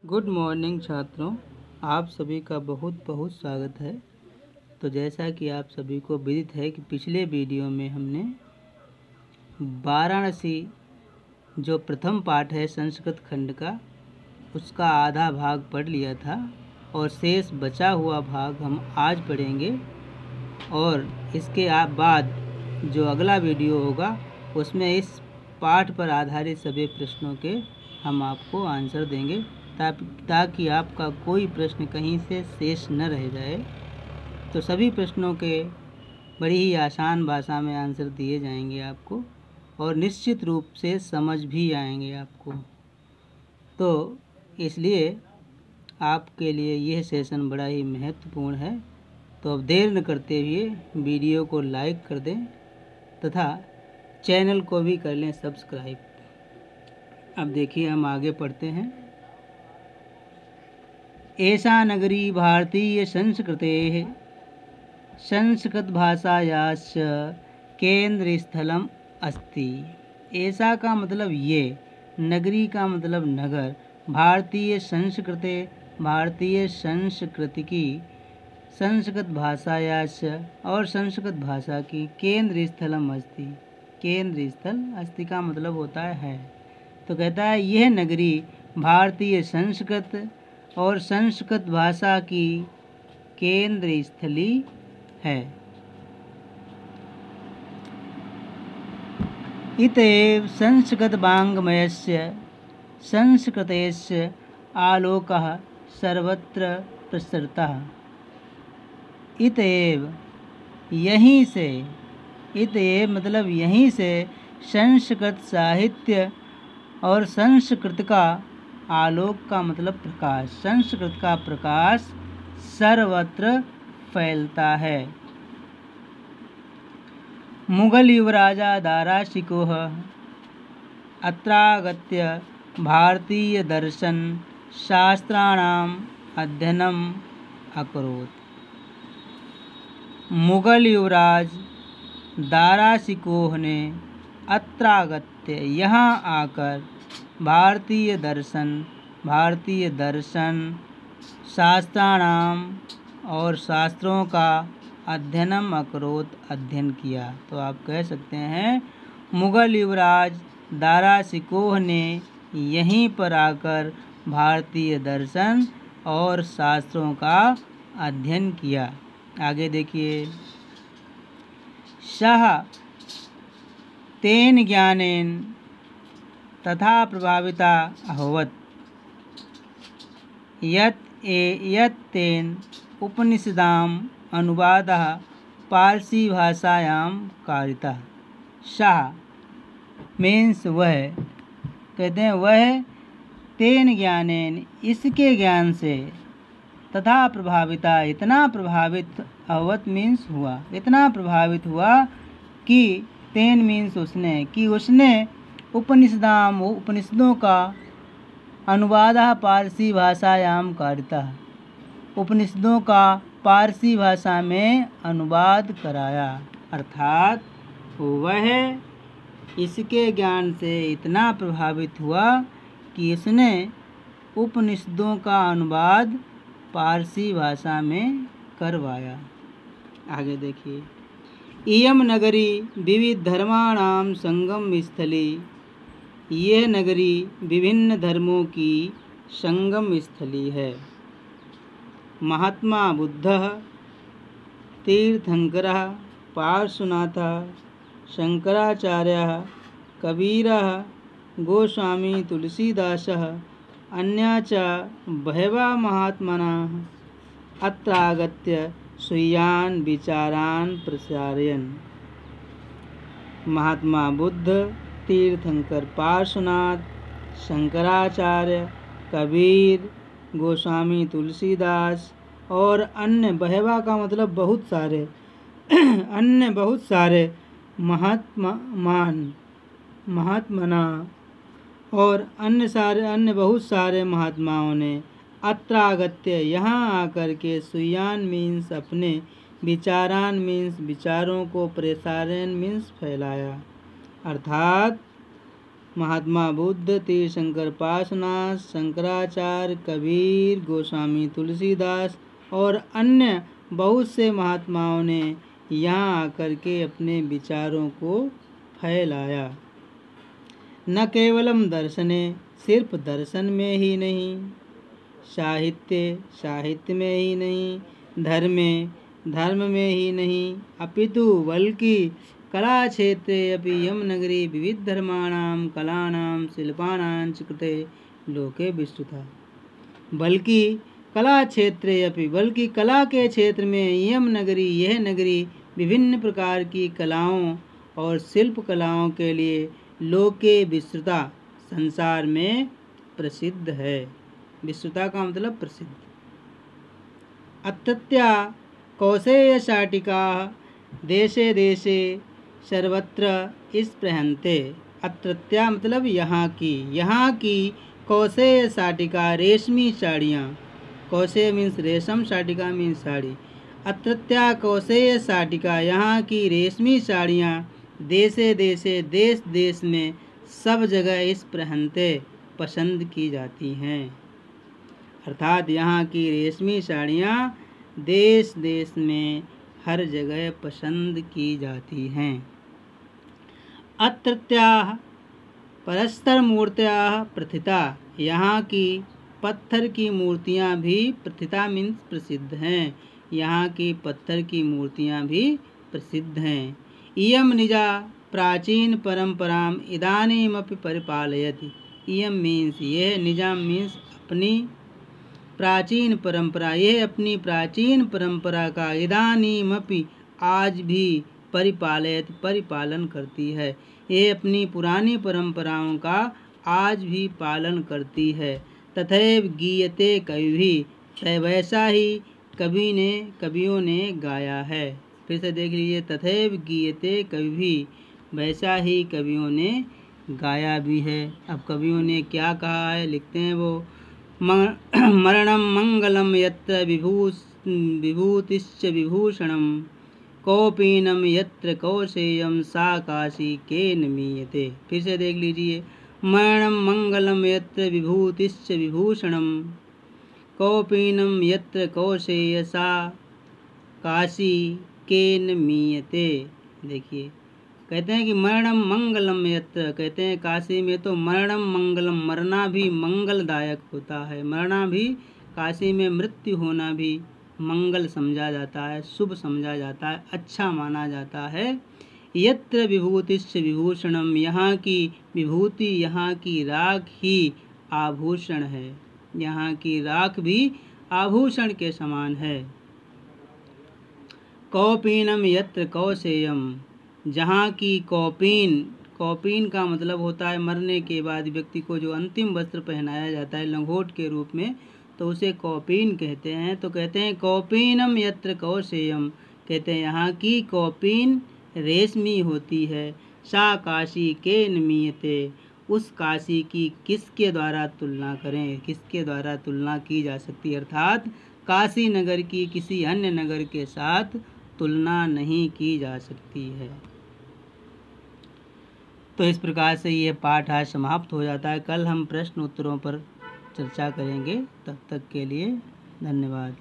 Good morning छात्रों, आप सभी का बहुत बहुत स्वागत है। तो जैसा कि आप सभी को विदित है कि पिछले वीडियो में हमने वाराणसी जो प्रथम पाठ है संस्कृत खंड का, उसका आधा भाग पढ़ लिया था और शेष बचा हुआ भाग हम आज पढ़ेंगे। और इसके बाद जो अगला वीडियो होगा उसमें इस पाठ पर आधारित सभी प्रश्नों के हम आपको आंसर देंगे, ताकि आपका कोई प्रश्न कहीं से शेष न रह जाए। तो सभी प्रश्नों के बड़ी ही आसान भाषा में आंसर दिए जाएंगे आपको, और निश्चित रूप से समझ भी आएंगे आपको। तो इसलिए आपके लिए यह सेशन बड़ा ही महत्वपूर्ण है। तो अब देर न करते हुए वीडियो को लाइक कर दें तथा चैनल को भी कर लें सब्सक्राइब। अब देखिए हम आगे पढ़ते हैं। एषा नगरी भारतीय संस्कृतेः संस्कृतभाषायाश्च केंद्रस्थलम् अस्ति। ऐसा का मतलब ये, नगरी का मतलब नगर, भारतीय संस्कृते भारतीय संस्कृति की, संस्कृत भाषायाश्च और संस्कृत भाषा की, केंद्र स्थलम अस्ति। केंद्र स्थल अस्ति का मतलब होता है। तो कहता है यह नगरी भारतीय संस्कृत और संस्कृत भाषा की केंद्र स्थली है। इत्येव संस्कृत वाङ्मयस्य संस्कृतेस्य आलोकः सर्वत्र प्रसृतः। इत्येव यहीं से, इत्येव मतलब यहीं से, संस्कृत साहित्य और संस्कृत का आलोक का मतलब प्रकाश, संस्कृत का प्रकाश सर्वत्र फैलता है। मुगल युवराजा दाराशिकोह अत्रागत्य भारतीय दर्शन शास्त्राणाम अध्ययनम अकरोत्। मुगल युवराज दाराशिकोह ने अत्रागत्य यहाँ आकर भारतीय दर्शन शास्त्राणाम और शास्त्रों का अध्ययनम अकरोत् अध्ययन किया। तो आप कह सकते हैं मुगल युवराज दाराशिकोह ने यहीं पर आकर भारतीय दर्शन और शास्त्रों का अध्ययन किया। आगे देखिए। सः तेन ज्ञानेन तथा प्रभाविता अभवत् यत् तेन उपनिषदाम् अनुवादः पारसी भाषायां कारितः। सः मीन्स वह, कहते हैं वह, तेन ज्ञानेन इसके ज्ञान से, तथा प्रभाविता इतना प्रभावित, अभवत् मीन्स हुआ, इतना प्रभावित हुआ कि, तेन मीन्स उसने, कि उसने उपनिषदाम उपनिषदों का अनुवादः पारसी भाषायाम कारितः, उपनिषदों का पारसी भाषा में अनुवाद कराया। अर्थात वह इसके ज्ञान से इतना प्रभावित हुआ कि इसने उपनिषदों का अनुवाद पारसी भाषा में करवाया। आगे देखिए। इयम नगरी विविध धर्माणाम संगम स्थली। यह नगरी विभिन्न धर्मों की संगम स्थली है। महात्मा बुद्धः तीर्थंकरः पार्श्वनाथः शंकराचार्यः कबीरः गोस्वामी तुलसीदासः अन्या च बहवः महात्मनः अत्रागत्य स्वीयान् विचारान् प्रसारयन्। महात्मा बुद्ध, तीर्थंकर पार्श्वनाथ, शंकराचार्य, कबीर, गोस्वामी तुलसीदास और अन्य, बहवा का मतलब बहुत सारे, अन्य बहुत सारे महात्मना और अन्य बहुत सारे महात्माओं ने अत्रागत्य यहाँ आकर के, स्वीयान मीन्स अपने, विचारान मीन्स विचारों को, प्रसारण मीन्स फैलाया। अर्थात महात्मा बुद्ध, तीर्थंकर पासनाथ, शंकराचार्य, कबीर, गोस्वामी तुलसीदास और अन्य बहुत से महात्माओं ने यहाँ आकर के अपने विचारों को फैलाया। न केवलम दर्शने, सिर्फ दर्शन में ही नहीं, साहित्य में ही नहीं, धर्म में ही नहीं, अपितु बल्कि कला क्षेत्रे अपि यम नगरी विविध धर्माणाम कलानाम शिल्पानां च कृते लोके विस्तृता। बल्कि कला क्षेत्रे अपि, बल्कि कला के क्षेत्र में यम नगरी, यह नगरी विभिन्न प्रकार की कलाओं और शिल्प कलाओं के लिए लोके विस्तृता, संसार में प्रसिद्ध है। विस्तृता का मतलब प्रसिद्ध। अत्रत्या कौशेय शाटिका देशे देशे सर्वत्र स्पृहन्ते। अत्रत्या मतलब यहाँ की कौशेय शाटिका, रेशमी साड़ियाँ। कौशेय मीन्स रेशम, शाटिका मीन्स साड़ी। अत्रत्या कौशेय शाटिका, यहाँ की रेशमी साड़ियाँ देशे देशे, देश देश में, सब जगह स्पृहन्ते, पसंद की जाती हैं। अर्थात यहाँ की रेशमी साड़ियाँ देश देश में हर जगह पसंद की जाती हैं। अत्रत्याः परस्तर मूर्त्याः प्रथिता, यहाँ की पत्थर की मूर्तियाँ भी, प्रथिता मीन्स प्रसिद्ध हैं, यहाँ की पत्थर की मूर्तियाँ भी प्रसिद्ध हैं। इयम निजा प्राचीन परंपराम इदानीमपि परिपालयति। इयम मीन्स यह, निजाम मीन्स अपनी प्राचीन परंपरा, यह अपनी प्राचीन परंपरा का इदानीमपि आज भी परिपालयति, परिपालन करती है। यह अपनी पुरानी परंपराओं का आज भी पालन करती है। तथैव गीयते कविभिः, वैसा ही कवियों ने गाया है। फिर से देख लीजिए, तथैव गीयते कविभिः, वैसा ही कवियों ने गाया भी है। अब कवियों ने क्या कहा है, लिखते हैं वो, मरणं मंगलम यत्र विभूतिश्च विभूषणं, कौपीनं यत्र कौशेयं सा काशी केन मीयते। फिर से देख लीजिए, मरणं मंगलम यत्र विभूतिश्च विभूषणं, कौपीनं यत्र कौशेय सा काशी केन मीयते। देखिए, कहते हैं कि मरणम मंगलम यत्र, कहते हैं काशी में तो मरणम मंगलम, मरना भी मंगलदायक होता है। मरना भी, काशी में मृत्यु होना भी मंगल समझा जाता है, शुभ समझा जाता है, अच्छा माना जाता है। यत्र विभूतिश्च विभूषणम, यहाँ की विभूति, यहाँ की राख ही आभूषण है, यहाँ की राख भी आभूषण के समान है। कौपीनम यत्र कौशेयम, जहाँ की कौपीन, कौपीन का मतलब होता है मरने के बाद व्यक्ति को जो अंतिम वस्त्र पहनाया जाता है लंगोट के रूप में, तो उसे कौपीन कहते हैं। तो कहते हैं कौपीनम यत्र कौशेयम, कहते हैं यहाँ की कौपीन रेशमी होती है। सा काशी केन मीयते, उस काशी की किसके द्वारा तुलना करें, किसके द्वारा तुलना की जा सकती है। अर्थात काशी नगर की किसी अन्य नगर के साथ तुलना नहीं की जा सकती है। तो इस प्रकार से ये पाठ आज समाप्त हो जाता है। कल हम प्रश्न उत्तरों पर चर्चा करेंगे। तब तक के लिए धन्यवाद।